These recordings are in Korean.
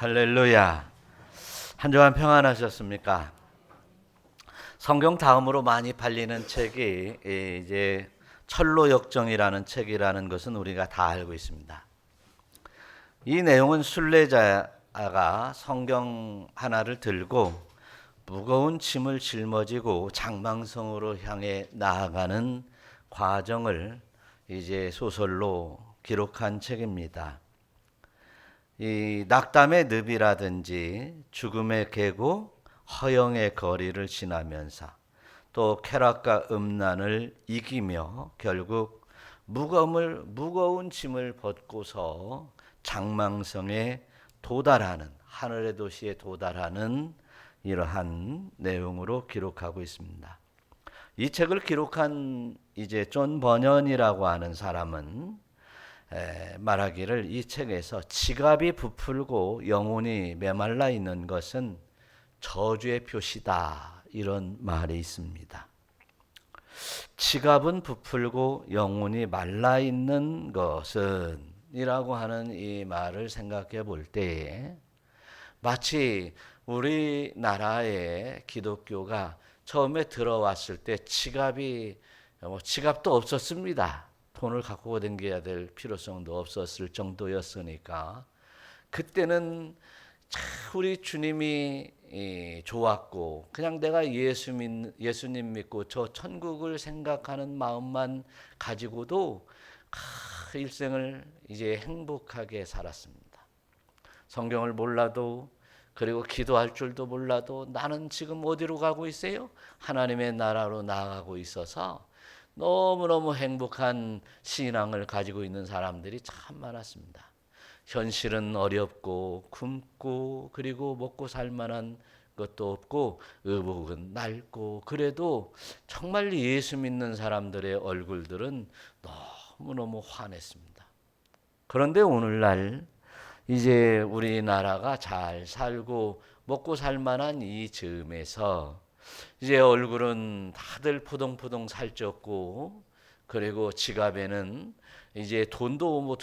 할렐루야. 한 주간 평안하셨습니까? 성경 다음으로 많이 팔리는 책이 이제 철로역정이라는 책이라는 것은 우리가 다 알고 있습니다. 이 내용은 순례자가 성경 하나를 들고 무거운 짐을 짊어지고 장망성으로 향해 나아가는 과정을 이제 소설로 기록한 책입니다. 이 낙담의 늪이라든지 죽음의 계곡, 허영의 거리를 지나면서 또 쾌락과 음란을 이기며 결국 무거운 짐을 벗고서 장망성에 도달하는, 하늘의 도시에 도달하는 이러한 내용으로 기록하고 있습니다. 이 책을 기록한 이제 존 버년이라고 하는 사람은 말하기를 이 책에서 지갑이 부풀고 영혼이 메말라 있는 것은 저주의 표시다, 이런 말이 있습니다. 지갑은 부풀고 영혼이 말라 있는 것은 이라고 하는 이 말을 생각해 볼 때에 마치 우리나라의 기독교가 처음에 들어왔을 때 지갑도 없었습니다. 돈을 갖고 다녀야 될 필요성도 없었을 정도였으니까 그때는 우리 주님이 좋았고 그냥 내가 예수님 믿고 저 천국을 생각하는 마음만 가지고도 일생을 이제 행복하게 살았습니다. 성경을 몰라도, 그리고 기도할 줄도 몰라도 나는 지금 어디로 가고 있어요? 하나님의 나라로 나아가고 있어서 너무너무 행복한 신앙을 가지고 있는 사람들이 참 많았습니다. 현실은 어렵고 굶고 그리고 먹고 살 만한 것도 없고 의복은 낡고, 그래도 정말 예수 믿는 사람들의 얼굴들은 너무너무 환했습니다. 그런데 오늘날 이제 우리나라가 잘 살고 먹고 살 만한 이 즈음에서 이제 얼굴은 다들 포동포동 살쪘고, 그리고 지갑에는 이제 돈도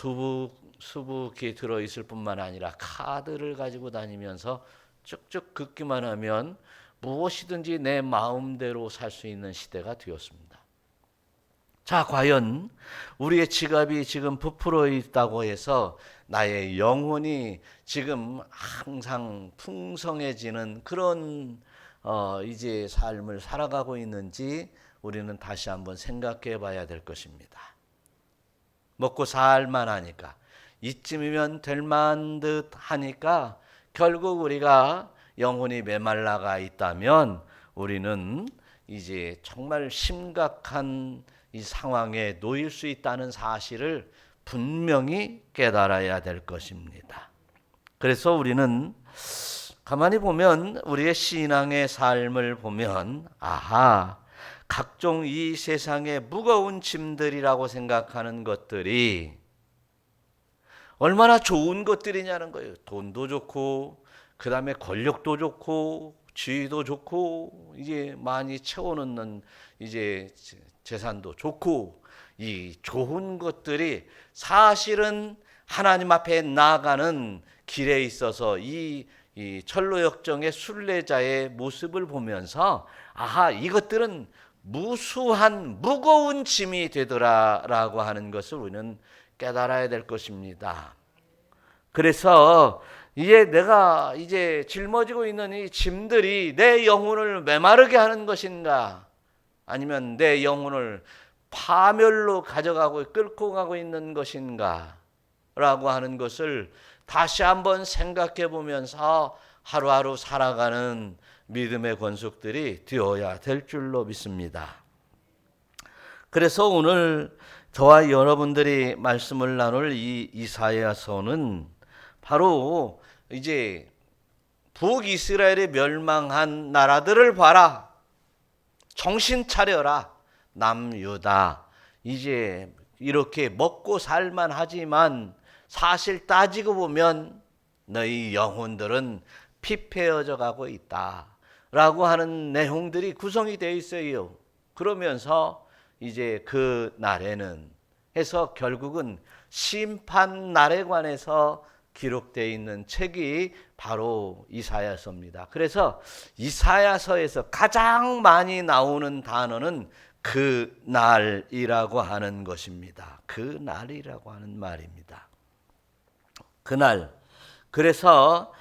수북이 들어있을 뿐만 아니라 카드를 가지고 다니면서 쭉쭉 긋기만 하면 무엇이든지 내 마음대로 살 수 있는 시대가 되었습니다. 자, 과연 우리의 지갑이 지금 부풀어 있다고 해서 나의 영혼이 지금 항상 풍성해지는 그런 이제 삶을 살아가고 있는지 우리는 다시 한번 생각해 봐야 될 것입니다. 먹고 살만 하니까, 이쯤이면 될 만듯 하니까 결국 우리가 영혼이 메말라가 있다면 우리는 이제 정말 심각한 이 상황에 놓일 수 있다는 사실을 분명히 깨달아야 될 것입니다. 그래서 우리는 가만히 보면 우리의 신앙의 삶을 보면 각종 이 세상의 무거운 짐들이라고 생각하는 것들이 얼마나 좋은 것들이냐는 거예요. 돈도 좋고, 그 다음에 권력도 좋고, 지위도 좋고, 이제 많이 채워놓는 이제 재산도 좋고, 이 좋은 것들이 사실은 하나님 앞에 나아가는 길에 있어서 이 철로역정의 순례자의 모습을 보면서 이것들은 무수한 무거운 짐이 되더라라고 하는 것을 우리는 깨달아야 될 것입니다. 그래서 내가 이제 짊어지고 있는 이 짐들이 내 영혼을 메마르게 하는 것인가, 아니면 내 영혼을 파멸로 끌고 가고 있는 것인가 라고 하는 것을 다시 한번 생각해 보면서 하루하루 살아가는 믿음의 권속들이 되어야 될 줄로 믿습니다. 그래서 오늘 저와 여러분들이 말씀을 나눌 이 이사야서는 바로 이제 북이스라엘이 멸망한 나라들을 봐라, 정신 차려라, 남유다, 이제 이렇게 먹고 살만 하지만 사실 따지고 보면 너희 영혼들은 피폐어져 가고 있다 라고 하는 내용들이 구성이 되어 있어요. 그러면서 이제 그 날에는 해서 결국은 심판 날에 관해서 기록되어 있는 책이 바로 이사야서입니다. 그래서 이사야서에서 가장 많이 나오는 단어는 그날이라고 하는 것입니다. 그날이라고 하는 말입니다. 그날. 그래서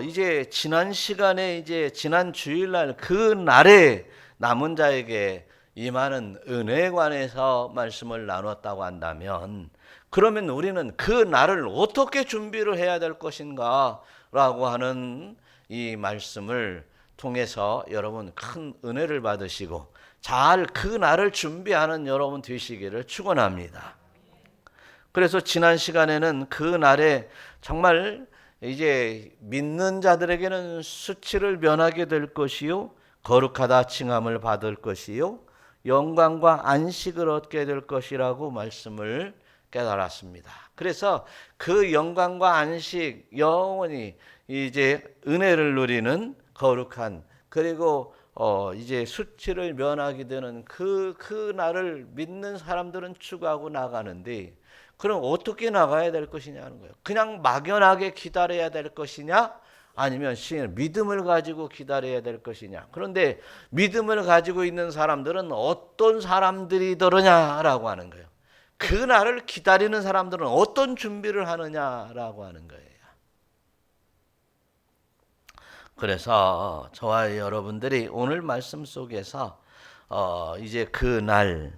이제 지난 시간에 이제 지난 주일날 그날에 남은 자에게 임하는 은혜에 관해서 말씀을 나눴다고 한다면, 그러면 우리는 그 날을 어떻게 준비를 해야 될 것인가 라고 하는 이 말씀을 통해서 여러분 큰 은혜를 받으시고 잘 그 날을 준비하는 여러분 되시기를 축원합니다. 그래서 지난 시간에는 그 날에 정말 이제 믿는 자들에게는 수치를 면하게 될 것이요, 거룩하다 칭함을 받을 것이요, 영광과 안식을 얻게 될 것이라고 말씀을 깨달았습니다. 그래서 그 영광과 안식, 영원히 이제 은혜를 누리는 거룩한, 그리고 이제 수치를 면하게 되는 그 날을 믿는 사람들은 추구하고 나가는데, 그럼 어떻게 나가야 될 것이냐는 거예요. 그냥 막연하게 기다려야 될 것이냐, 아니면 믿음을 가지고 기다려야 될 것이냐. 그런데 믿음을 가지고 있는 사람들은 어떤 사람들이더느냐라고 하는 거예요. 그 날을 기다리는 사람들은 어떤 준비를 하느냐라고 하는 거예요. 그래서 저와 여러분들이 오늘 말씀 속에서 이제 그날에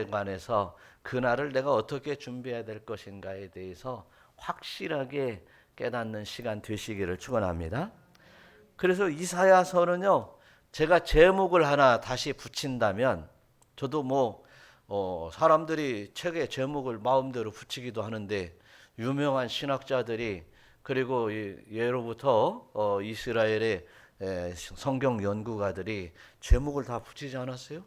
관해서 그날을 내가 어떻게 준비해야 될 것인가에 대해서 확실하게 깨닫는 시간 되시기를 축원합니다. 그래서 이사야서는요, 제가 제목을 하나 다시 붙인다면, 저도 사람들이 책에 제목을 마음대로 붙이기도 하는데, 유명한 신학자들이, 그리고 예로부터 이스라엘의 성경 연구가들이 제목을 다 붙이지 않았어요?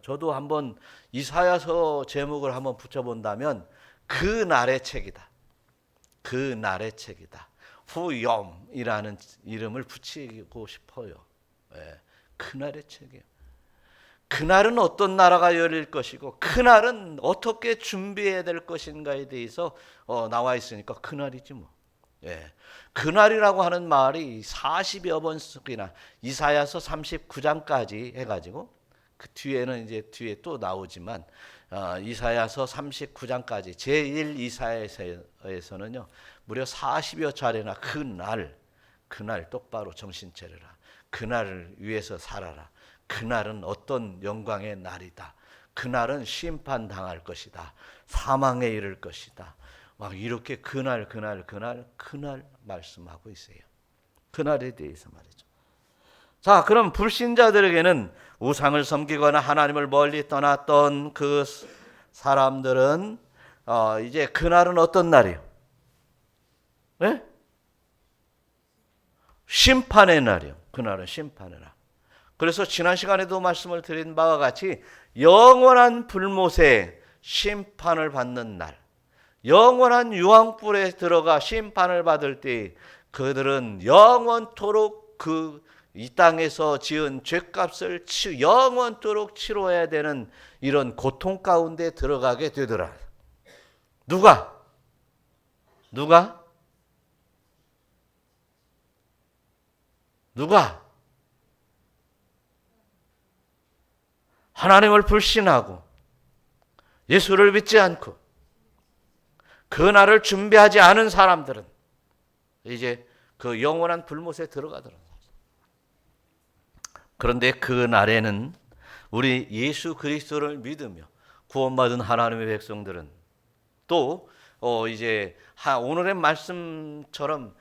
저도 한번 이사야서 제목을 한번 붙여본다면 그날의 책이다. 그날의 책이다. 후염이라는 이름을 붙이고 싶어요. 그날의 책이에요. 그날은 어떤 나라가 열릴 것이고 그날은 어떻게 준비해야 될 것인가에 대해서 나와 있으니까 그날이지 뭐. 그날이라고 하는 말이 40여 번씩이나 이사야서 39장까지 해가지고, 그 뒤에는 이제 뒤에 또 나오지만 이사야서 39장까지 제1 이사야서에서는요 무려 40여 차례나 그날 똑바로 정신 차려라, 그날을 위해서 살아라, 그날은 어떤 영광의 날이다, 그날은 심판당할 것이다, 사망에 이를 것이다, 막 이렇게 그날 말씀하고 있어요. 그날에 대해서 말이죠. 자, 그럼 불신자들에게는 우상을 섬기거나 하나님을 멀리 떠났던 그 사람들은 이제 그날은 어떤 날이에요? 네? 심판의 날이에요. 그날은 심판의 날. 그래서 지난 시간에도 말씀을 드린 바와 같이 영원한 불못에 심판을 받는 날, 영원한 유황불에 들어가 심판을 받을 때 그들은 영원토록 이 땅에서 지은 죄값을 영원토록 치러야 되는 이런 고통 가운데 들어가게 되더라. 누가? 하나님을 불신하고 예수를 믿지 않고 그 날을 준비하지 않은 사람들은 이제 그 영원한 불못에 들어가더라. 그런데 그 날에는 우리 예수 그리스도를 믿으며 구원받은 하나님의 백성들은 또 이제 오늘의 말씀처럼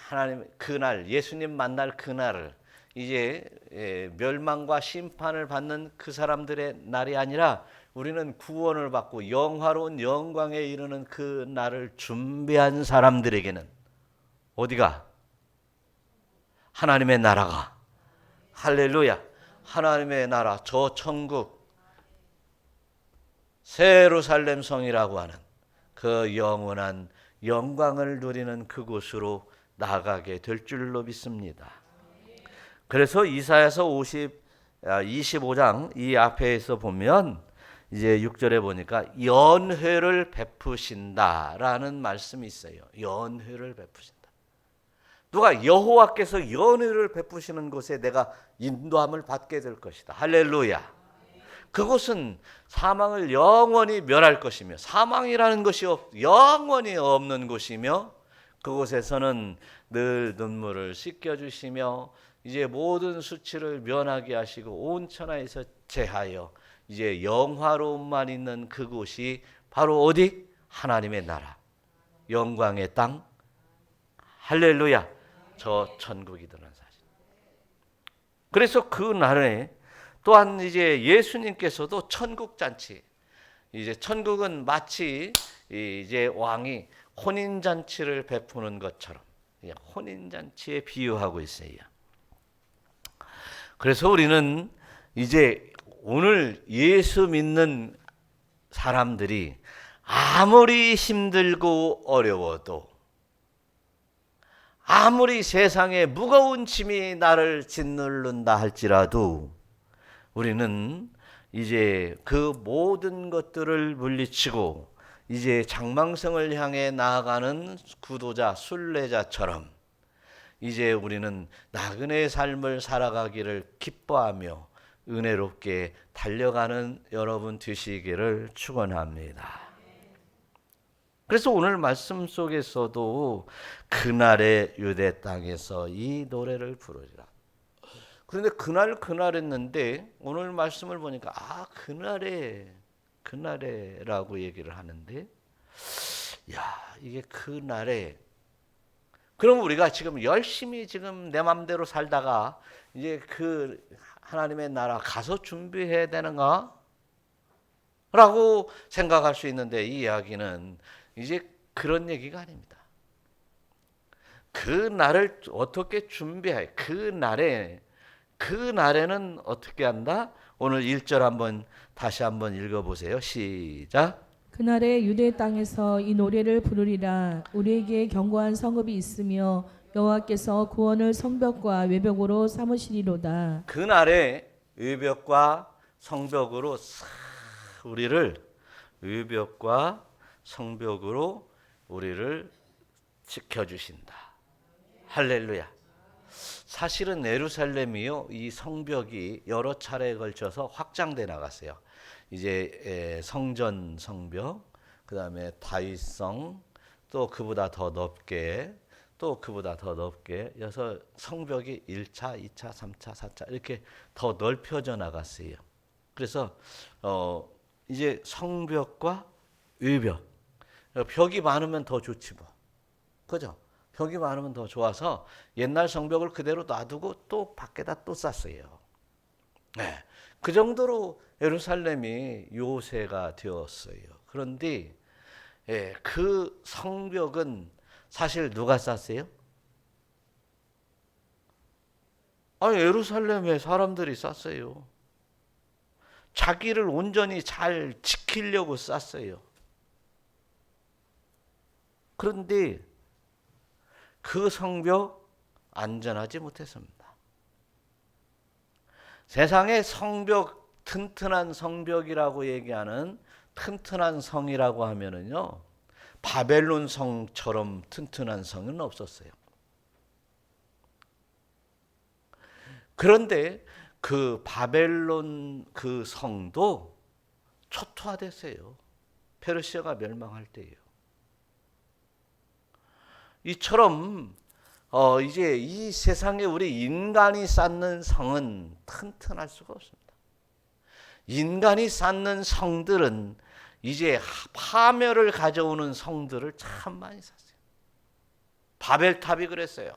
하나님 그날, 예수님 만날 그날을 이제 멸망과 심판을 받는 그 사람들의 날이 아니라 우리는 구원을 받고 영화로운 영광에 이르는 그 날을 준비한 사람들에게는 어디가? 하나님의 나라가, 할렐루야, 하나님의 나라, 저 천국 새 예루살렘 성이라고 하는 그 영원한 영광을 누리는 그곳으로 나가게 될 줄로 믿습니다. 그래서 이사야서 25장 이 앞에서 보면 이제 6절에 보니까 연회를 베푸신다라는 말씀이 있어요. 연회를 베푸신다. 누가 여호와께서 연회를 베푸시는 곳에 내가 인도함을 받게 될 것이다. 할렐루야. 그곳은 사망을 영원히 멸할 것이며 사망이라는 것이 영원히 없는 곳이며 그곳에서는 늘 눈물을 씻겨주시며 이제 모든 수치를 면하게 하시고 온 천하에서 제하여 이제 영화로움만 있는 그곳이 바로 어디? 하나님의 나라, 영광의 땅, 할렐루야, 저 천국이라는 사실. 그래서 그 날에 또한 이제 예수님께서도 천국 잔치, 이제 천국은 마치 이제 왕이 혼인 잔치를 베푸는 것처럼 혼인 잔치에 비유하고 있어요. 그래서 우리는 이제 오늘 예수 믿는 사람들이 아무리 힘들고 어려워도 아무리 세상에 무거운 짐이 나를 짓누른다 할지라도 우리는 이제 그 모든 것들을 물리치고 이제 장망성을 향해 나아가는 구도자 순례자처럼 이제 우리는 나그네 삶을 살아가기를 기뻐하며 은혜롭게 달려가는 여러분 되시기를 축원합니다. 그래서 오늘 말씀 속에서도 그날의 유대 땅에서 이 노래를 부르리라. 그런데 그날 했는데 오늘 말씀을 보니까 그날에라고 얘기를 하는데 이게 그날에 그럼 우리가 지금 열심히 지금 내 맘대로 살다가 이제 그 하나님의 나라 가서 준비해야 되는가? 라고 생각할 수 있는데 이 이야기는 이제 그런 얘기가 아닙니다. 그 날을 어떻게 준비해? 그 날에는 어떻게 한다? 오늘 1절 다시 한번 읽어보세요. 시작. 그날에 유대 땅에서 이 노래를 부르리라. 우리에게 견고한 성읍이 있으며 여호와께서 구원을 성벽과 외벽으로 삼으시리로다. 그날에 외벽과 성벽으로 외벽과 성벽으로 우리를 지켜주신다. 할렐루야. 사실은 예루살렘이요, 이 성벽이 여러 차례에 걸쳐서 확장돼 나갔어요. 이제 성전 성벽, 그 다음에 다윗성, 또 그보다 더 넓게, 여서 성벽이 1차, 2차, 3차, 4차 이렇게 더 넓혀져 나갔어요. 그래서 이제 성벽과 외벽, 벽이 많으면 더 좋지 뭐, 그죠? 벽이 많으면 더 좋아서 옛날 성벽을 그대로 놔두고 또 밖에다 또 쌌어요. 네, 그 정도로 예루살렘이 요새가 되었어요. 그런데 그 성벽은 사실 누가 쌌어요? 예루살렘의 사람들이 쌌어요. 자기를 온전히 잘 지키려고 쌌어요. 그런데 그 성벽 안전하지 못했습니다. 세상의 성벽, 튼튼한 성벽이라고 얘기하는 튼튼한 성이라고 하면은요, 바벨론 성처럼 튼튼한 성은 없었어요. 그런데 그 바벨론 그 성도 초토화됐어요. 페르시아가 멸망할 때예요. 이처럼 이제 이 세상에 우리 인간이 쌓는 성은 튼튼할 수가 없습니다. 인간이 쌓는 성들은 이제 파멸을 가져오는 성들을 참 많이 쌓았어요. 바벨탑이 그랬어요.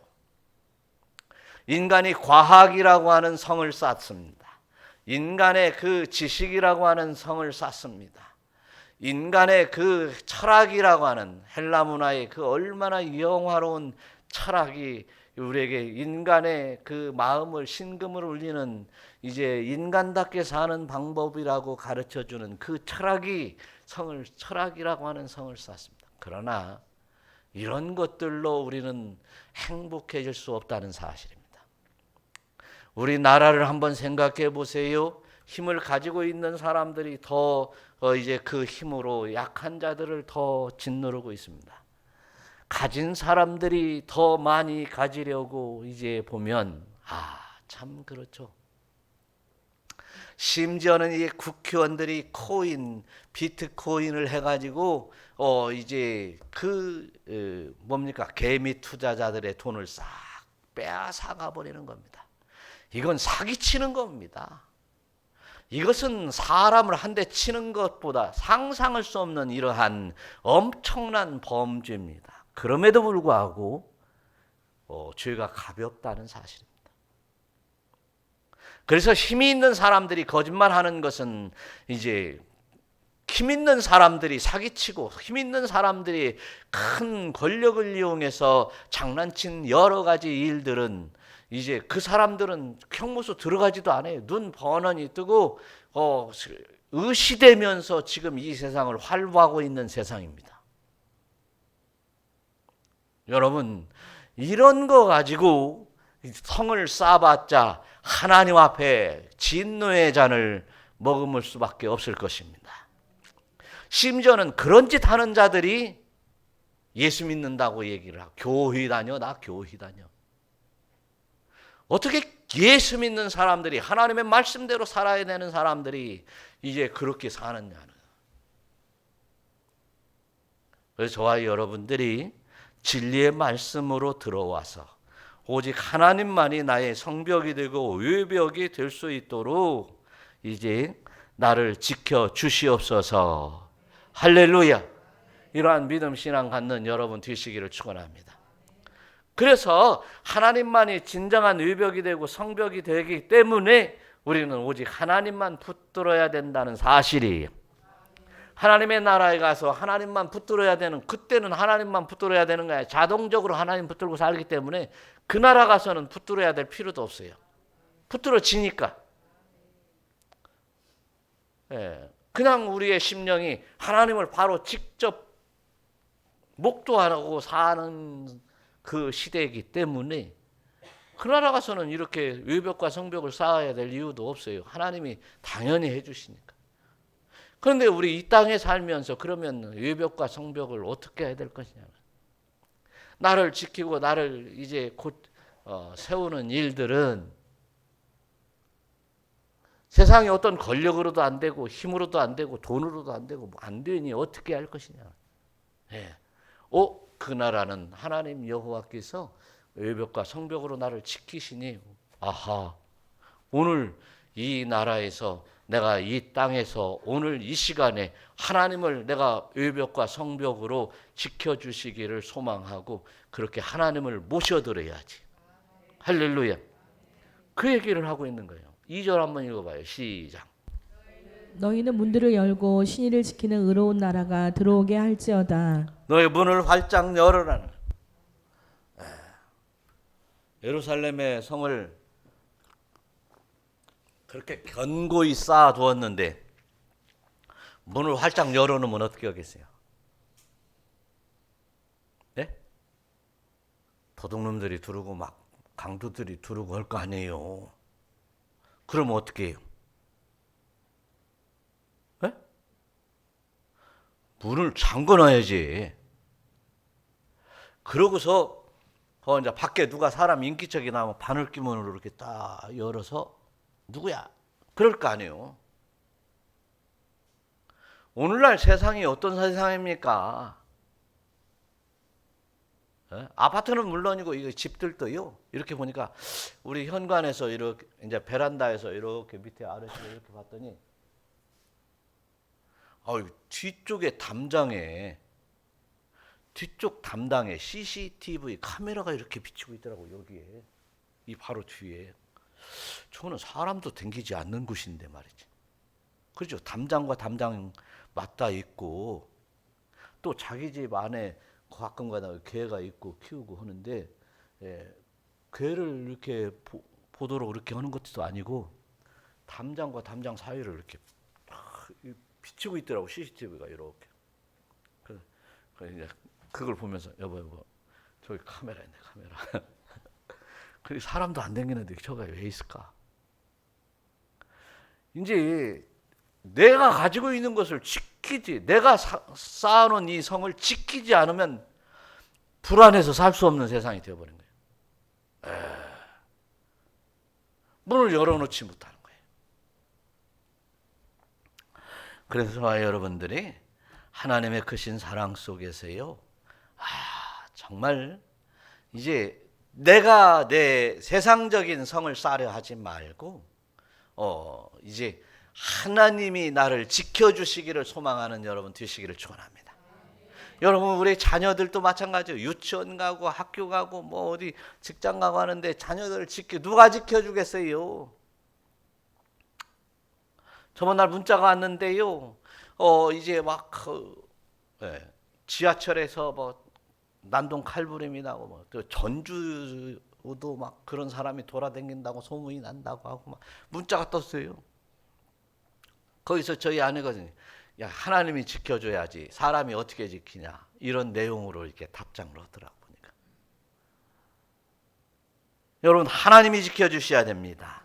인간이 과학이라고 하는 성을 쌓습니다. 인간의 그 지식이라고 하는 성을 쌓습니다. 인간의 그 철학이라고 하는 헬라 문화의 그 얼마나 영화로운 철학이 우리에게 인간의 그 마음을 신금을 울리는 이제 인간답게 사는 방법이라고 가르쳐주는 그 철학이라고 하는 성을 쌓습니다. 그러나 이런 것들로 우리는 행복해질 수 없다는 사실입니다. 우리나라를 한번 생각해 보세요. 힘을 가지고 있는 사람들이 더 이제 그 힘으로 약한 자들을 더 짓누르고 있습니다. 가진 사람들이 더 많이 가지려고 이제 보면 참 그렇죠. 심지어는 이제 국회의원들이 비트코인을 해가지고 이제 뭡니까 개미 투자자들의 돈을 싹 빼앗아가 버리는 겁니다. 이건 사기치는 겁니다. 이것은 사람을 한 대 치는 것보다 상상할 수 없는 이러한 엄청난 범죄입니다. 그럼에도 불구하고 죄가 가볍다는 사실입니다. 그래서 힘이 있는 사람들이 거짓말하는 것은 이제 힘 있는 사람들이 사기치고 힘 있는 사람들이 큰 권력을 이용해서 장난친 여러 가지 일들은 이제 그 사람들은 형무소 들어가지도 않아요. 눈 번원히 뜨고 의시되면서 지금 이 세상을 활보하고 있는 세상입니다. 여러분, 이런 거 가지고 성을 쌓아봤자 하나님 앞에 진노의 잔을 머금을 수밖에 없을 것입니다. 심지어는 그런 짓 하는 자들이 예수 믿는다고 얘기를 하고 교회 다녀, 나 교회 다녀. 어떻게 예수 믿는 사람들이 하나님의 말씀대로 살아야 되는 사람들이 이제 그렇게 사느냐는. 그래서 저와 여러분들이 진리의 말씀으로 들어와서 오직 하나님만이 나의 성벽이 되고 외벽이 될 수 있도록 이제 나를 지켜 주시옵소서. 할렐루야. 이러한 믿음 신앙 갖는 여러분 되시기를 축원합니다. 그래서 하나님만이 진정한 외벽이 되고 성벽이 되기 때문에 우리는 오직 하나님만 붙들어야 된다는 사실이에요. 하나님의 나라에 가서 하나님만 붙들어야 되는, 그때는 하나님만 붙들어야 되는 거야. 자동적으로 하나님 붙들고 살기 때문에 그 나라 가서는 붙들어야 될 필요도 없어요. 붙들어지니까. 그냥 우리의 심령이 하나님을 바로 직접 목도하고 사는 그 시대이기 때문에 그 나라 가서는 이렇게 외벽과 성벽을 쌓아야 될 이유도 없어요. 하나님이 당연히 해주시니까. 그런데 우리 이 땅에 살면서 그러면 외벽과 성벽을 어떻게 해야 될 것이냐. 나를 지키고 나를 이제 곧 세우는 일들은 세상에 어떤 권력으로도 안 되고 힘으로도 안 되고 돈으로도 안 되고 안 되니 어떻게 할 것이냐. 그 나라는 하나님 여호와께서 외벽과 성벽으로 나를 지키시니 오늘 이 나라에서 내가 이 땅에서 오늘 이 시간에 하나님을 내가 외벽과 성벽으로 지켜주시기를 소망하고 그렇게 하나님을 모셔드려야지. 할렐루야. 그 얘기를 하고 있는 거예요. 2절 한번 읽어봐요. 시작. 너희는 문들을 열고 신의를 지키는 의로운 나라가 들어오게 할지어다. 너의 문을 활짝 열어라는. 예루살렘의 성을 그렇게 견고히 쌓아두었는데 문을 활짝 열어놓으면 어떻게 하겠어요? 네? 도둑놈들이 두르고 막 강도들이 두르고 할 거 아니에요. 그러면 어떻게 해요? 네? 문을 잠궈놔야지. 그러고서 이제 밖에 누가 사람 인기척이 나면 바늘기 문으로 이렇게 딱 열어서 누구야? 그럴 거 아니에요. 오늘날 세상이 어떤 세상입니까? 아파트는 물론이고 이 집들도요. 이렇게 보니까 우리 현관에서 이렇게 이제 베란다에서 이렇게 밑에 아래쪽에 이렇게 봤더니 뒤쪽에 뒤쪽 담당에 CCTV 카메라가 이렇게 비치고 있더라고. 여기에 이 바로 뒤에. 저는 사람도 댕기지 않는 곳인데 말이지. 그렇죠. 담장과 담장 맞닿아 있고 또 자기 집 안에 가끔가다 개가 있고 키우고 하는데 개를 이렇게 보도록 이렇게 하는 것도 아니고 담장과 담장 사이를 이렇게 비치고 있더라고. CCTV가 이렇게. 그래서 이제 그걸 보면서 여보 저기 카메라 있네 카메라. 그리고 사람도 안 댕기는데 저가 왜 있을까? 이제 내가 가지고 있는 것을 지키지, 내가 쌓아놓은 이 성을 지키지 않으면 불안해서 살 수 없는 세상이 되어버린 거예요. 문을 열어놓지 못하는 거예요. 그래서 여러분들이 하나님의 크신 사랑 속에서요, 정말 이제 내가 내 세상적인 성을 쌓으려 하지 말고 이제 하나님이 나를 지켜주시기를 소망하는 여러분 되시기를 축원합니다. 여러분, 우리 자녀들도 마찬가지예요. 유치원 가고 학교 가고 뭐 어디 직장 가고 하는데 자녀들을 누가 지켜주겠어요? 저번 날 문자가 왔는데요. 이제 막 지하철에서 뭐 난동 칼부림이 나고 뭐 또 전주도 막 그런 사람이 돌아다닌다고 소문이 난다고 하고 막 문자가 떴어요. 거기서 저희 아내거든요. 야, 하나님이 지켜줘야지 사람이 어떻게 지키냐, 이런 내용으로 이렇게 답장을 하더라고. 보니까 여러분, 하나님이 지켜주셔야 됩니다.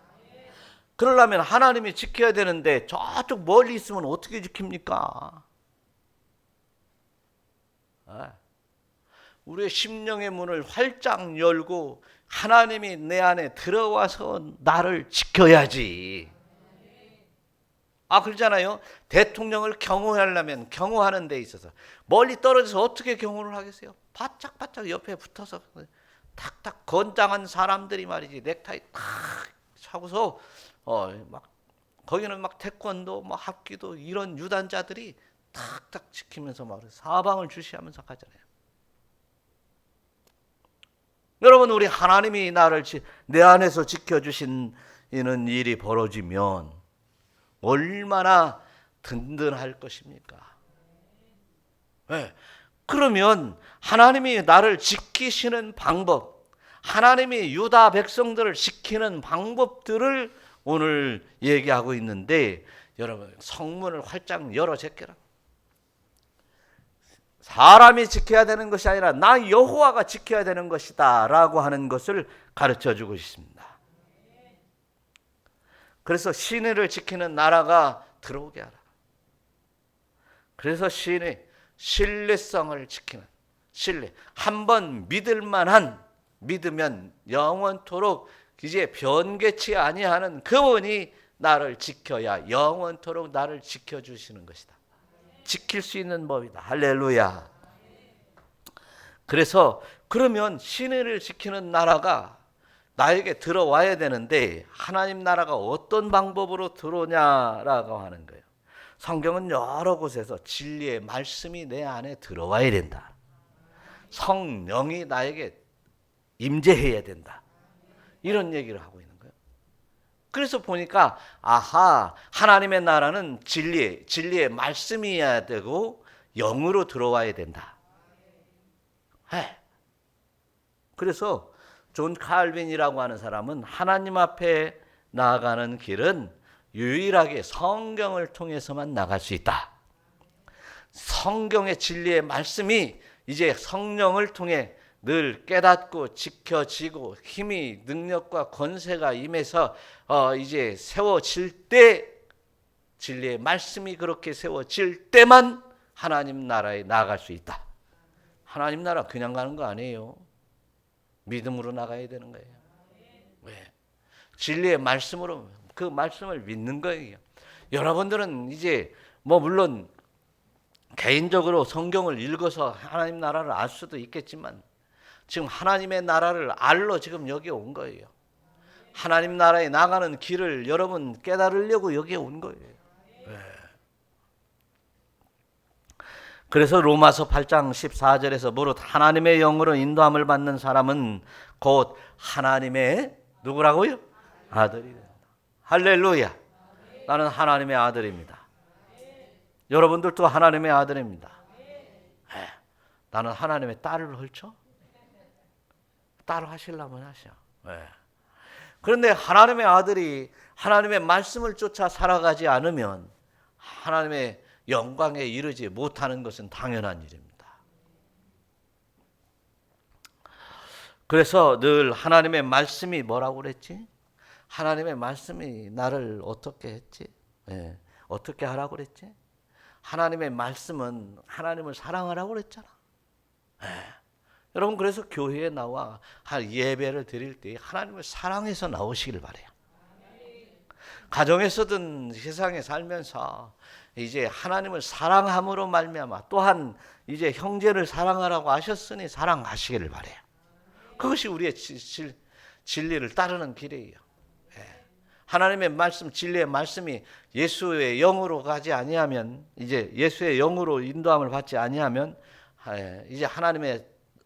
그러려면 하나님이 지켜야 되는데 저쪽 멀리 있으면 어떻게 지킵니까? 우리의 심령의 문을 활짝 열고 하나님이 내 안에 들어와서 나를 지켜야지. 그러잖아요. 대통령을 경호하려면 경호하는 데 있어서 멀리 떨어져서 어떻게 경호를 하겠어요? 바짝바짝 옆에 붙어서 탁탁 건장한 사람들이 말이지, 넥타이 탁 차고서 막 거기는 막 태권도 뭐 합기도 이런 유단자들이 탁탁 지키면서 막 사방을 주시하면서 가잖아요. 여러분, 우리 하나님이 나를 내 안에서 지켜주시는 일이 벌어지면 얼마나 든든할 것입니까? 네. 그러면 하나님이 나를 지키시는 방법, 하나님이 유다 백성들을 지키는 방법들을 오늘 얘기하고 있는데, 여러분, 성문을 활짝 열어 제껴라. 사람이 지켜야 되는 것이 아니라 나 여호와가 지켜야 되는 것이다 라고 하는 것을 가르쳐 주고 있습니다. 그래서 시내를 지키는 나라가 들어오게 하라. 그래서 시내 신뢰성을 지키는, 신뢰, 한번 믿을만한, 믿으면 영원토록 이제 변개치 아니하는 그분이 나를 지켜야 영원토록 나를 지켜주시는 것이다. 지킬 수 있는 법이다. 할렐루야. 그래서 그러면 시내를 지키는 나라가 나에게 들어와야 되는데 하나님 나라가 어떤 방법으로 들어오냐라고 하는 거예요. 성경은 여러 곳에서 진리의 말씀이 내 안에 들어와야 된다. 성령이 나에게 임재해야 된다. 이런 얘기를 하고 있는 거예요. 그래서 보니까 하나님의 나라는 진리의 말씀이어야 되고 영으로 들어와야 된다. 그래서 존 칼빈이라고 하는 사람은 하나님 앞에 나아가는 길은 유일하게 성경을 통해서만 나갈 수 있다. 성경의 진리의 말씀이 이제 성령을 통해 늘 깨닫고 지켜지고 힘이, 능력과 권세가 임해서 이제 세워질 때, 진리의 말씀이 그렇게 세워질 때만 하나님 나라에 나아갈 수 있다. 하나님 나라 그냥 가는 거 아니에요. 믿음으로 나가야 되는 거예요. 왜? 진리의 말씀으로 그 말씀을 믿는 거예요. 여러분들은 이제 뭐 물론 개인적으로 성경을 읽어서 하나님 나라를 알 수도 있겠지만 지금 하나님의 나라를 알러 지금 여기에 온 거예요. 하나님 나라에 나가는 길을 여러분 깨달으려고 여기에 온 거예요. 네. 그래서 로마서 8장 14절에서 무릇 하나님의 영으로 인도함을 받는 사람은 곧 하나님의 누구라고요? 아들이 된다. 할렐루야. 나는 하나님의 아들입니다. 여러분들도 하나님의 아들입니다. 나는 하나님의 딸을 헐쳐? 딸을 하시려면 하셔. 그런데 하나님의 아들이 하나님의 말씀을 쫓아 살아가지 않으면 하나님의 영광에 이르지 못하는 것은 당연한 일입니다. 그래서 늘 하나님의 말씀이 뭐라고 그랬지? 하나님의 말씀이 나를 어떻게 했지? 어떻게 하라고 그랬지? 하나님의 말씀은 하나님을 사랑하라고 그랬잖아. 여러분, 그래서 교회에 나와 예배를 드릴 때 하나님을 사랑해서 나오시길 바래요. 가정에서든 세상에 살면서 이제 하나님을 사랑함으로 말미암아, 또한 이제 형제를 사랑하라고 하셨으니 사랑하시기를 바래요. 그것이 우리의 진리를 따르는 길이에요. 하나님의 말씀, 진리의 말씀이 예수의 영으로 가지 아니하면, 이제 예수의 영으로 인도함을 받지 아니하면 이제 하나님의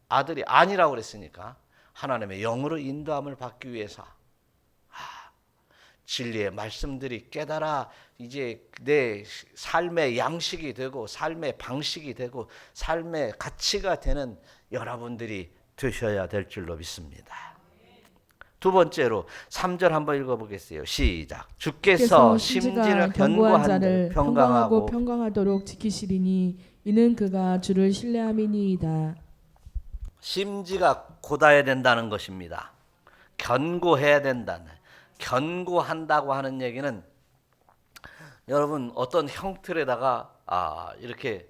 아들이 아니라고 그랬으니까 하나님의 영으로 인도함을 받기 위해서 진리의 말씀들이 깨달아 이제 내 삶의 양식이 되고 삶의 방식이 되고 삶의 가치가 되는 여러분들이 되셔야 될 줄로 믿습니다. 두 번째로 3절 한번 읽어보겠어요. 시작. 주께서 심지가 견고한 자를 평강하고 평강하도록 지키시리니 이는 그가 주를 신뢰함이니이다. 심지가 곧아야 된다는 것입니다. 견고해야 된다는, 견고한다고 하는 얘기는 여러분 어떤 형틀에다가 이렇게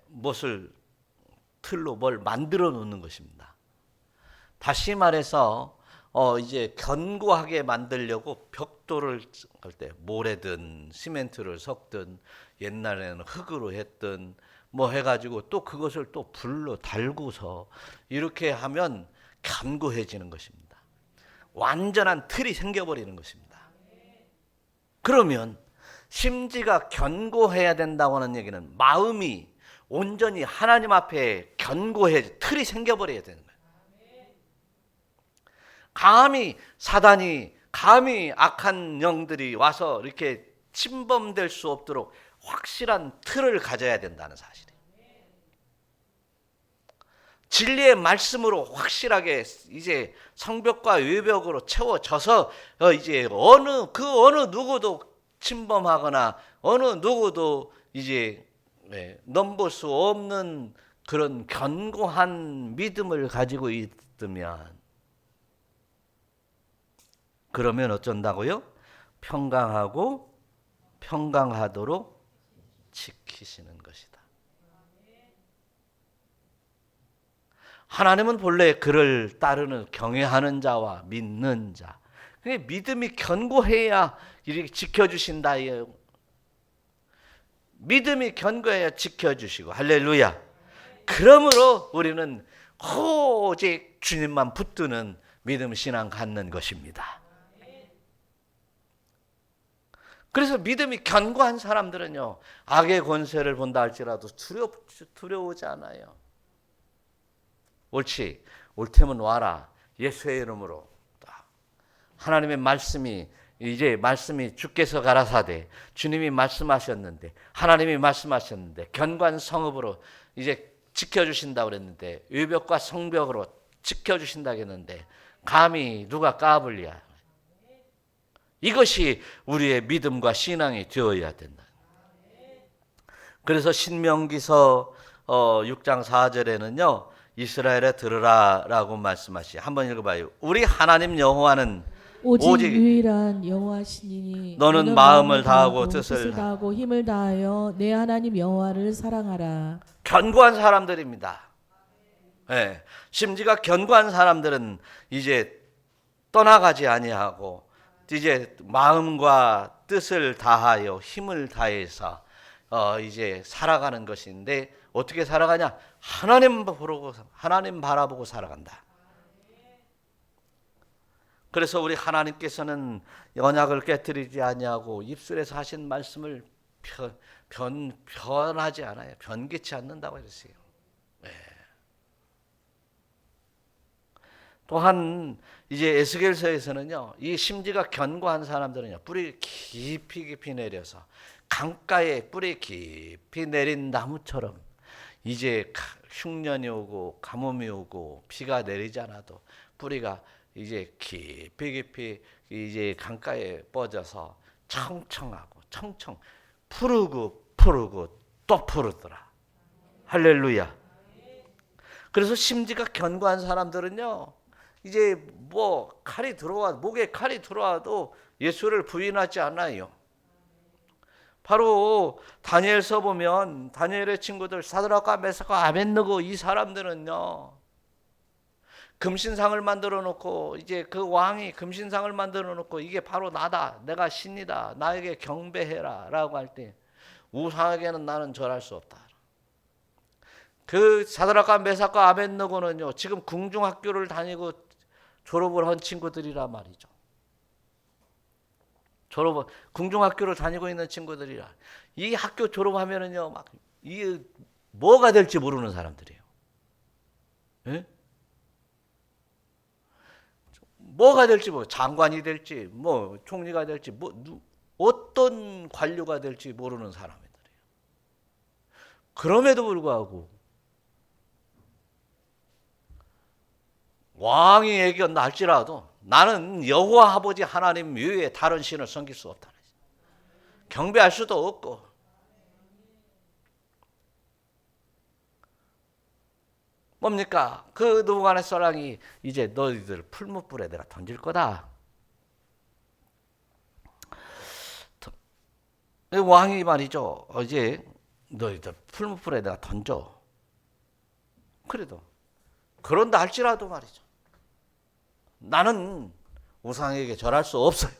무엇을 틀로 뭘 만들어 놓는 것입니다. 다시 말해서 이제 견고하게 만들려고 벽돌을 할 때 모래든 시멘트를 섞든 옛날에는 흙으로 했든 뭐 해가지고 또 그것을 또 불로 달구서 이렇게 하면 견고해지는 것입니다. 완전한 틀이 생겨버리는 것입니다. 그러면 심지가 견고해야 된다고 하는 얘기는 마음이 온전히 하나님 앞에 견고해, 틀이 생겨버려야 되는 거예요. 감히 사단이, 감히 악한 영들이 와서 이렇게 침범될 수 없도록 확실한 틀을 가져야 된다는 사실이에요. 진리의 말씀으로 확실하게 이제 성벽과 외벽으로 채워져서 이제 어느 누구도 침범하거나 어느 누구도 이제 넘볼 수 없는 그런 견고한 믿음을 가지고 있으면, 그러면 어쩐다고요? 평강하고 평강하도록 지키시는 것이다. 하나님은 본래 그를 따르는 경외하는 자와 믿는 자, 믿음이 견고해야 이렇게 지켜주신다. 믿음이 견고해야 지켜주시고, 할렐루야. 그러므로 우리는 오직 주님만 붙드는 믿음 신앙 갖는 것입니다. 그래서 믿음이 견고한 사람들은요, 악의 권세를 본다 할지라도 두려우지 않아요. 옳지, 옳다면 와라. 예수의 이름으로. 하나님의 말씀이 이제 말씀이 주께서 가라사대, 주님이 말씀하셨는데, 하나님이 말씀하셨는데 견고한 성읍으로 이제 지켜주신다고 그랬는데, 외벽과 성벽으로 지켜주신다고 했는데 감히 누가 까불랴. 이것이 우리의 믿음과 신앙이 되어야 된다. 그래서 신명기서 6장 4절에는요 이스라엘에 들으라 라고 말씀하시. 한번 읽어봐요. 우리 하나님 여호와는 오직 유일한 여호와시니 너는 마음을 다하고 뜻을 다하고 힘을 다하여 내 하나님 여호와를 사랑하라. 견고한 사람들입니다. 네. 심지가 견고한 사람들은 이제 떠나가지 아니하고 이제 마음과 뜻을 다하여 힘을 다해서 이제 살아가는 것인데, 어떻게 살아가냐? 하나님 바라보고 살아간다. 그래서 우리 하나님께서는 언약을 깨뜨리지 아니하고 입술에서 하신 말씀을 변하지 않아요. 변개치 않는다고 했어요. 네. 또한 이제 에스겔서에서는요, 이 심지가 견고한 사람들은요, 뿌리 깊이 내려서 강가에 뿌리 깊이 내린 나무처럼 이제 흉년이 오고 가뭄이 오고 비가 내리지 않아도 뿌리가 이제 깊이 이제 강가에 뻗어서 청청하고 푸르고 또 푸르더라. 할렐루야. 그래서 심지가 견고한 사람들은요, 이제 뭐 목에 칼이 들어와도 예수를 부인하지 않아요. 바로 다니엘서 보면 다니엘의 친구들 사드락과 메삭과 아벳느고 이 사람들은요 금신상을 만들어 놓고 이제 그 왕이 금신상을 만들어 놓고 이게 바로 나다. 내가 신이다. 나에게 경배해라라고 할 때 우상에게는 나는 절할 수 없다. 그 사드락과 메삭과 아벳느고는요. 지금 궁중학교를 다니고 졸업을 한 친구들이란 말이죠. 궁중학교를 다니고 있는 친구들이라. 이 학교 졸업하면은요. 막 이게 뭐가 될지 모르는 사람들이에요. 예? 뭐가 될지 장관이 될지 뭐 총리가 될지 어떤 관료가 될지 모르는 사람들이에요. 그럼에도 불구하고 왕이 얘기할지라도 나는 여호와 아버지 하나님 외에 다른 신을 섬길 수 없다. 경배할 수도 없고 뭡니까? 그 느부갓네살이 이제 너희들 풀무불에 내가 던질 거다. 왕이 말이죠. 이제 너희들 풀무불에 내가 던져. 그래도 그런다 할지라도 말이죠. 나는 우상에게 절할 수 없어요.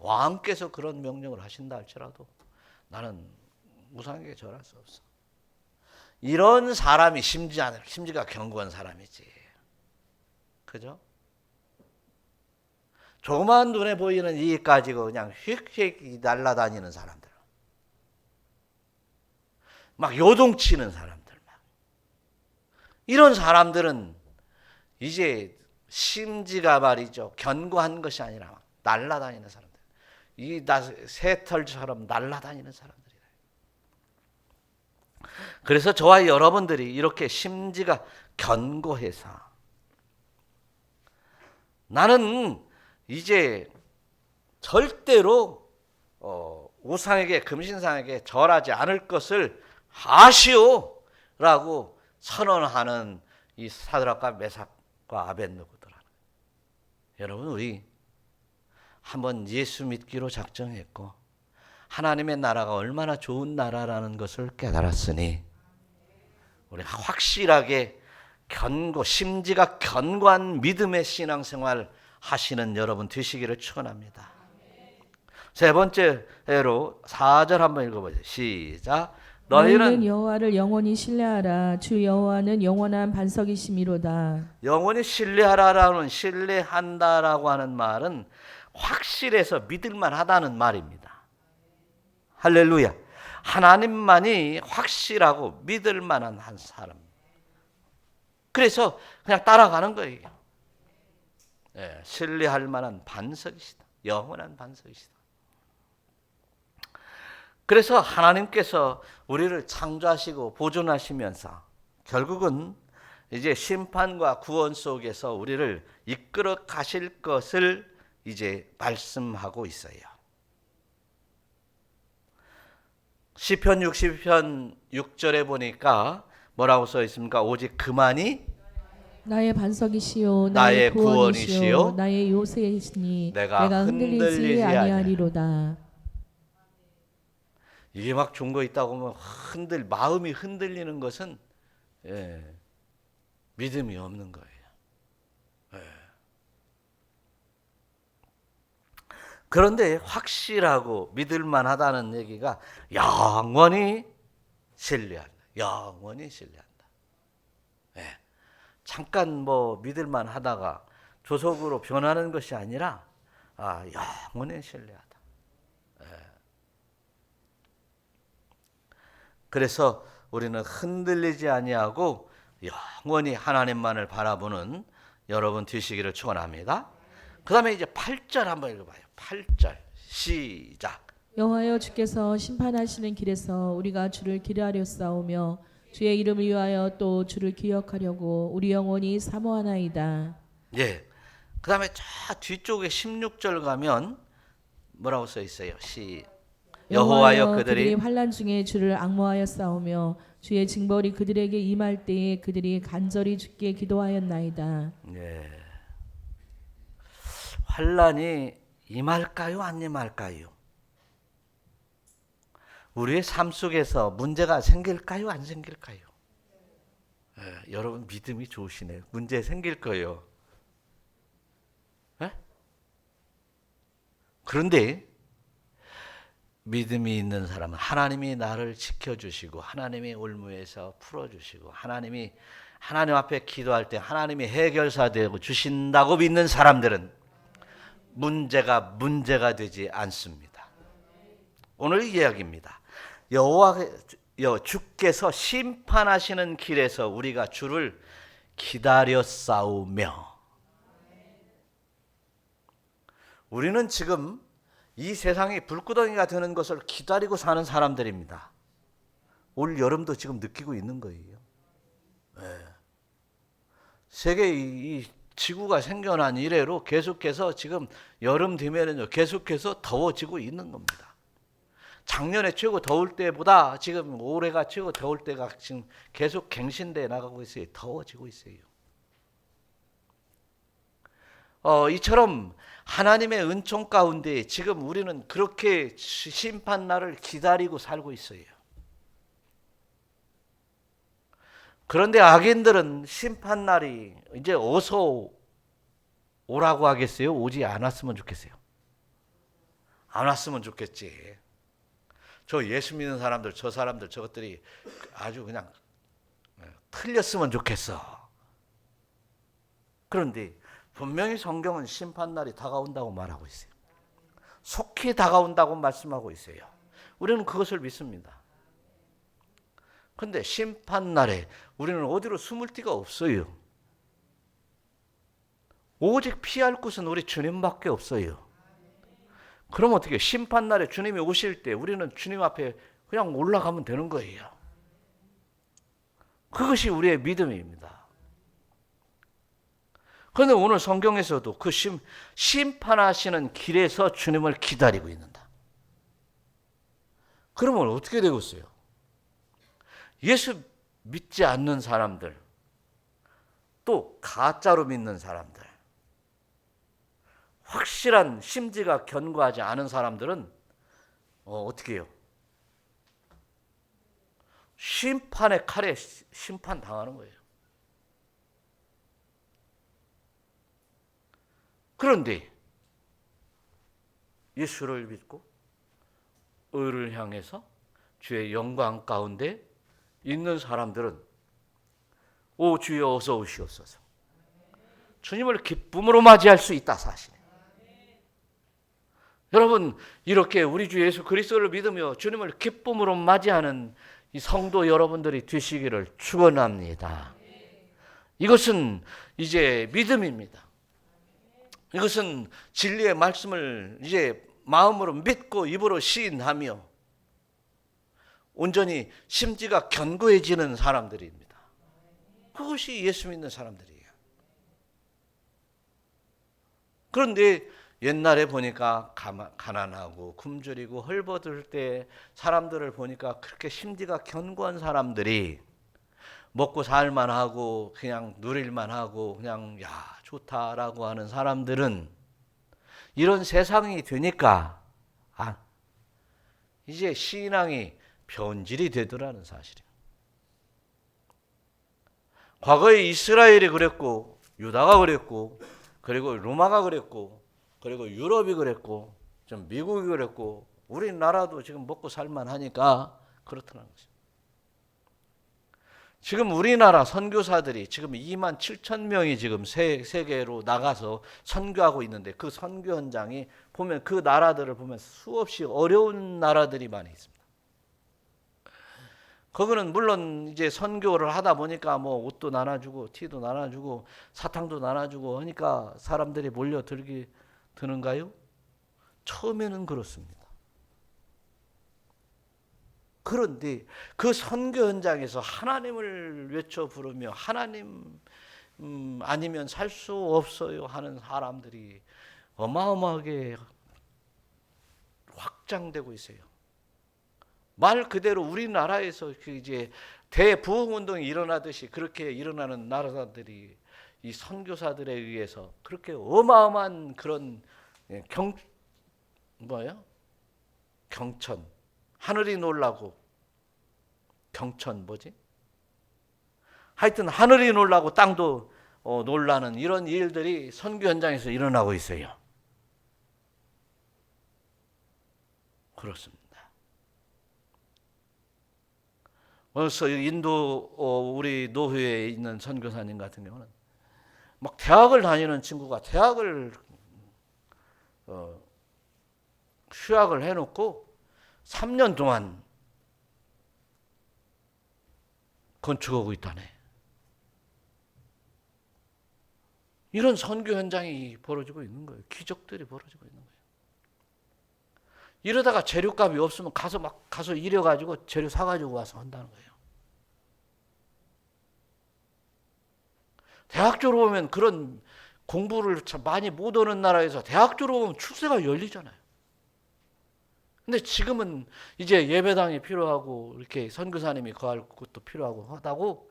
왕께서 그런 명령을 하신다 할지라도 나는 우상에게 절할 수 없어. 이런 사람이 심지가 견고한 사람이지. 그죠? 조그만 눈에 보이는 이익 가지고 그냥 휙휙 날아다니는 사람들. 막 요동치는 사람들. 이런 사람들은 이제 심지가 말이죠. 견고한 것이 아니라 막 날아다니는 사람들. 이 새털처럼 날아다니는 사람들이다. 그래서 저와 여러분들이 이렇게 심지가 견고해서 나는 이제 절대로 우상에게 금신상에게 절하지 않을 것을 하시오라고 선언하는 이 사드락과 메삭과 아벳느고더라. 여러분 우리 한번 예수 믿기로 작정했고 하나님의 나라가 얼마나 좋은 나라라는 것을 깨달았으니 우리 확실하게 심지가 견고한 믿음의 신앙생활 하시는 여러분 되시기를 축원합니다. 세 번째로 4절 한번 읽어보죠. 시작. 너희는 여호와를 영원히 신뢰하라. 주 여호와는 영원한 반석이심이로다. 영원히 신뢰한다라고 하는 말은 확실해서 믿을만하다는 말입니다. 할렐루야. 하나님만이 확실하고 믿을만한 한 사람. 그래서 그냥 따라가는 거예요. 네, 신뢰할 만한 반석이시다. 영원한 반석이시다. 그래서 하나님께서 우리를 창조하시고 보존하시면서 결국은 이제 심판과 구원 속에서 우리를 이끌어 가실 것을 이제 말씀하고 있어요. 시편 60편 6절에 보니까 뭐라고 써 있습니까? 오직 그만이 나의 반석이시요 나의 구원이시요 구원이시요 나의 요새이시니 내가 흔들리지 아니하리로다. 이게 막 좋은 거 있다고 하면 마음이 흔들리는 것은 믿음이 없는 거예요. 그런데 확실하고 믿을만하다는 얘기가 영원히 신뢰한다. 영원히 신뢰한다. 잠깐 뭐 믿을만하다가 조속으로 변하는 것이 아니라 영원히 신뢰하다. 그래서 우리는 흔들리지 아니하고 영원히 하나님만을 바라보는 여러분 되시기를 축원합니다. 그 다음에 이제 8절 한번 읽어봐요. 8절 시작. 여호와여 주께서 심판하시는 길에서 우리가 주를 기대하려 주의 이름을 위하여 또 주를 기억하려고 우리 영혼이 사모하나이다. 예. 그 다음에 저 뒤쪽에 16절 가면 뭐라고 써 있어요? 여호와여 그들이 환난 중에 주를 앙모하여 싸우며 주의 징벌이 그들에게 임할 때에 그들이 간절히 주께 기도하였나이다. 예. 환난이 임할까요? 안 임할까요? 우리의 삶 속에서 문제가 생길까요? 안 생길까요? 여러분 믿음이 좋으시네요. 문제 생길 거예요. 예? 그런데 믿음이 있는 사람은 하나님이 나를 지켜주시고 하나님이 올무에서 풀어주시고 하나님 앞에 기도할 때 하나님이 해결사 되고 주신다고 믿는 사람들은 문제가 되지 않습니다. 오늘 이야기입니다. 주께서 심판하시는 길에서 우리가 주를 기다려 싸우며, 우리는 지금 이 세상이 불구덩이가 되는 것을 기다리고 사는 사람들입니다. 올 여름도 지금 느끼고 있는 거예요. 세계 이 지구가 생겨난 이래로 계속해서 지금 여름 되면은요 계속해서 더워지고 있는 겁니다. 작년에 최고 더울 때보다 지금 올해가 최고 더울 때가 지금 계속 갱신돼 나가고 있어요. 더워지고 있어요. 이처럼 하나님의 은총 가운데 지금 우리는 그렇게 심판날을 기다리고 살고 있어요. 그런데 악인들은 심판날이 이제 어서 오라고 하겠어요? 오지 않았으면 좋겠어요? 안 왔으면 좋겠지. 저 예수 믿는 사람들, 저 사람들, 저것들이 아주 그냥 틀렸으면 좋겠어. 그런데 분명히 성경은 심판날이 다가온다고 말하고 있어요. 속히 다가온다고 말씀하고 있어요. 우리는 그것을 믿습니다. 그런데 심판날에 우리는 어디로 숨을 데가 없어요. 오직 피할 곳은 우리 주님밖에 없어요. 그럼 어떻게 심판날에 주님이 오실 때 우리는 주님 앞에 그냥 올라가면 되는 거예요. 그것이 우리의 믿음입니다. 그런데 오늘 성경에서도 그 심판하시는 길에서 주님을 기다리고 있는다. 그러면 어떻게 되고 있어요? 예수 믿지 않는 사람들, 또 가짜로 믿는 사람들, 확실한 심지가 견고하지 않은 사람들은 어떻게 해요? 심판의 칼에 심판당하는 거예요. 그런데 예수를 믿고 의를 향해서 주의 영광 가운데 있는 사람들은 오 주여 어서 오시옵소서. 주님을 기쁨으로 맞이할 수 있다 사실이에요. 여러분 이렇게 우리 주 예수 그리스도를 믿으며 주님을 기쁨으로 맞이하는 이 성도 여러분들이 되시기를 축원합니다. 이것은 이제 믿음입니다. 이것은 진리의 말씀을 이제 마음으로 믿고 입으로 시인하며 온전히 심지가 견고해지는 사람들입니다. 그것이 예수 믿는 사람들이에요. 그런데 옛날에 보니까 가난하고 굶주리고 헐벗을 때 사람들을 보니까 그렇게 심지가 견고한 사람들이 먹고 살만하고 그냥 누릴만하고 그냥 야 좋다라고 하는 사람들은 이런 세상이 되니까 이제 신앙이 변질이 되더라는 사실이에요. 과거에 이스라엘이 그랬고 유다가 그랬고 그리고 로마가 그랬고 그리고 유럽이 그랬고 좀 미국이 그랬고 우리나라도 지금 먹고 살만하니까 그렇다는 거죠. 지금 우리나라 선교사들이 지금 2만 7천 명이 지금 세계로 나가서 선교하고 있는데 그 선교 현장이 보면 그 나라들을 보면 수없이 어려운 나라들이 많이 있습니다. 거기는 물론 이제 선교를 하다 보니까 뭐 옷도 나눠주고 티도 나눠주고 사탕도 나눠주고 하니까 사람들이 드는가요? 처음에는 그렇습니다. 그런데 그 선교 현장에서 하나님을 외쳐 부르며 하나님 아니면 살 수 없어요 하는 사람들이 어마어마하게 확장되고 있어요. 말 그대로 우리나라에서 이제 대부흥 운동이 일어나듯이 그렇게 일어나는 나라들이 이 선교사들에 의해서 그렇게 어마어마한 그런 경천 하늘이 놀라고 경천 하여튼 하늘이 놀라고 땅도 놀라는 이런 일들이 선교 현장에서 일어나고 있어요. 그렇습니다. 그래서 인도 우리 노회에 있는 선교사님 같은 경우는 막 대학을 다니는 친구가 대학을 휴학을 해놓고 3년 동안 건축하고 있다네. 이런 선교 현장이 벌어지고 있는 거예요. 기적들이 벌어지고 있는 거예요. 이러다가 재료값이 없으면 가서 일해가지고 재료 사가지고 와서 한다는 거예요. 대학 졸업하면 그런 공부를 참 많이 못 하는 나라에서 대학 졸업하면 출세가 열리잖아요. 근데 지금은 이제 예배당이 필요하고 이렇게 선교사님이 거할 것도 필요하고 하다고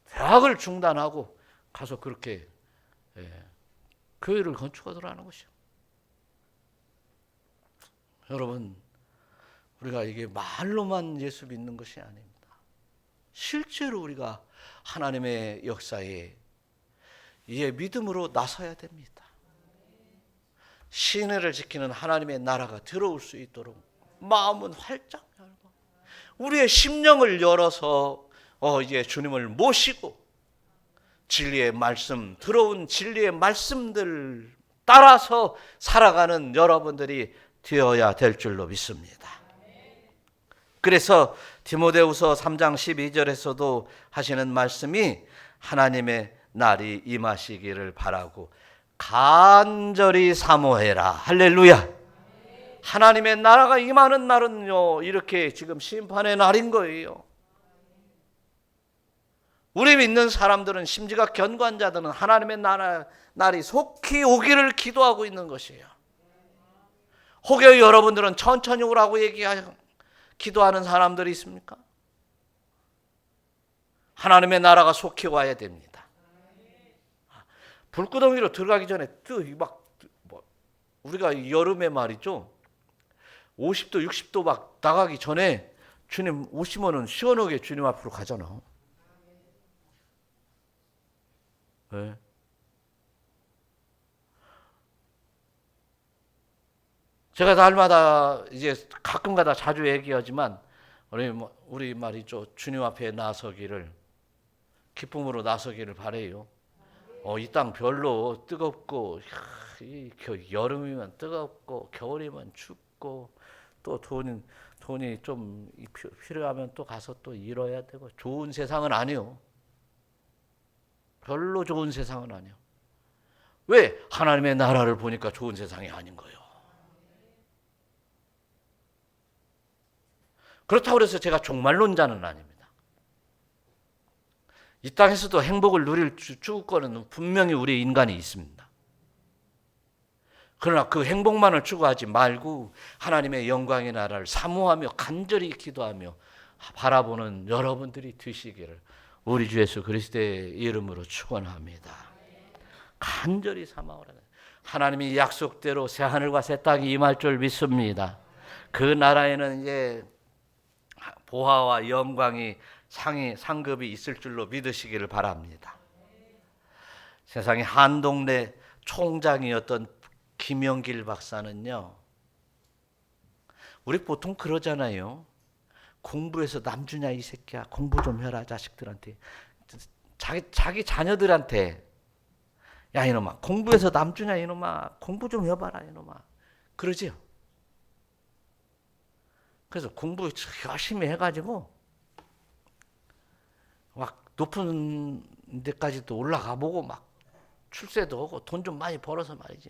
대학을 중단하고 가서 그렇게 교회를 건축하더라는 것이요. 여러분, 우리가 이게 말로만 예수 믿는 것이 아닙니다. 실제로 우리가 하나님의 역사에 이에 믿음으로 나서야 됩니다. 시내를 지키는 하나님의 나라가 들어올 수 있도록 마음은 활짝 열고 우리의 심령을 열어서 이제 주님을 모시고 진리의 말씀, 들어온 진리의 말씀들 따라서 살아가는 여러분들이 되어야 될 줄로 믿습니다. 그래서 디모데후서 3장 12절에서도 하시는 말씀이 하나님의 날이 임하시기를 바라고 간절히 사모해라. 할렐루야. 하나님의 나라가 임하는 날은요, 이렇게 지금 심판의 날인 거예요. 우리 믿는 사람들은, 심지어 견고한 자들은 하나님의 날이 속히 오기를 기도하고 있는 것이에요. 혹여 여러분들은 천천히 오라고 기도하는 사람들이 있습니까? 하나님의 나라가 속히 와야 됩니다. 불구덩이로 들어가기 전에 우리가 여름에 말이죠, 50도 60도 막 나가기 전에 주님 오시면은 시원하게 주님 앞으로 가잖아. 네. 제가 날마다 이제 가끔가다 자주 얘기하지만 우리 말이죠, 주님 앞에 나서기를, 기쁨으로 나서기를 바래요. 이 땅 별로 뜨겁고 여름이면 뜨겁고 겨울이면 춥고 또 돈이 좀 필요하면 또 가서 또 일해야 되고 좋은 세상은 아니요. 별로 좋은 세상은 아니요. 왜? 하나님의 나라를 보니까 좋은 세상이 아닌 거예요. 그렇다고 해서 제가 종말론자는 아닙니다. 이 땅에서도 행복을 누릴 추구권은 분명히 우리 인간이 있습니다. 그러나 그 행복만을 추구하지 말고 하나님의 영광의 나라를 사모하며 간절히 기도하며 바라보는 여러분들이 되시기를 우리 주 예수 그리스도의 이름으로 축원합니다. 간절히 사모하라. 하나님이 약속대로 새 하늘과 새 땅이 임할 줄 믿습니다. 그 나라에는 이제 보화와 영광이 상급이 있을 줄로 믿으시기를 바랍니다. 세상에 한동네 총장이었던 김영길 박사는요, 우리 보통 그러잖아요. 공부해서 남주냐 이 새끼야, 공부 좀 해라 자식들한테, 자기 자녀들한테, 야 이놈아 공부해서 남주냐 이놈아, 공부 좀 해봐라 이놈아, 그러지요. 그래서 공부 열심히 해가지고 막 높은 데까지도 올라가 보고 막 출세도 하고 돈 좀 많이 벌어서 말이지,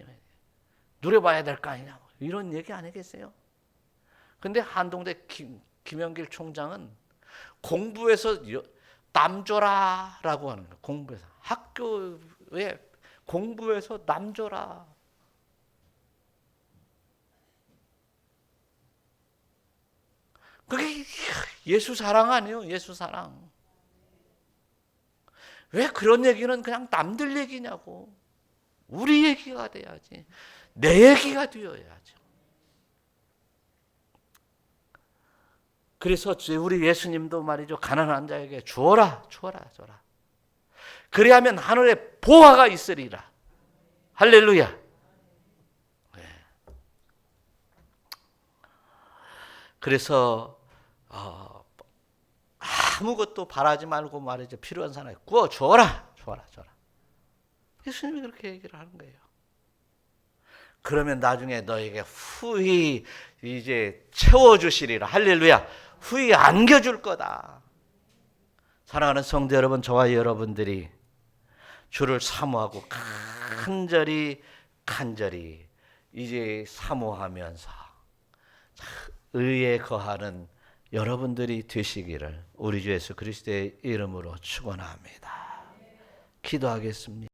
누려봐야 될 거 아니냐고 이런 얘기 안 하겠어요? 근데 한동대 김영길 총장은 공부해서 남줘라라고 하는 거예요. 공부해서, 학교에 공부해서 남줘라. 그게 예수 사랑 아니에요? 예수 사랑. 왜 그런 얘기는 그냥 남들 얘기냐고. 우리 얘기가 돼야지. 내 얘기가 되어야죠. 그래서 우리 예수님도 말이죠. 가난한 자에게 주어라, 주어라, 주어라. 그리하면 하늘에 보화가 있으리라. 할렐루야. 네. 그래서 아무것도 바라지 말고 말이죠. 필요한 사람에 구워 주어라, 주어라, 주어라. 예수님이 그렇게 얘기를 하는 거예요. 그러면 나중에 너에게 후히 이제 채워주시리라. 할렐루야. 후히 안겨줄 거다. 사랑하는 성도 여러분, 저와 여러분들이 주를 사모하고 간절히 이제 사모하면서 의에 거하는 여러분들이 되시기를 우리 주 예수 그리스도의 이름으로 축원합니다. 기도하겠습니다.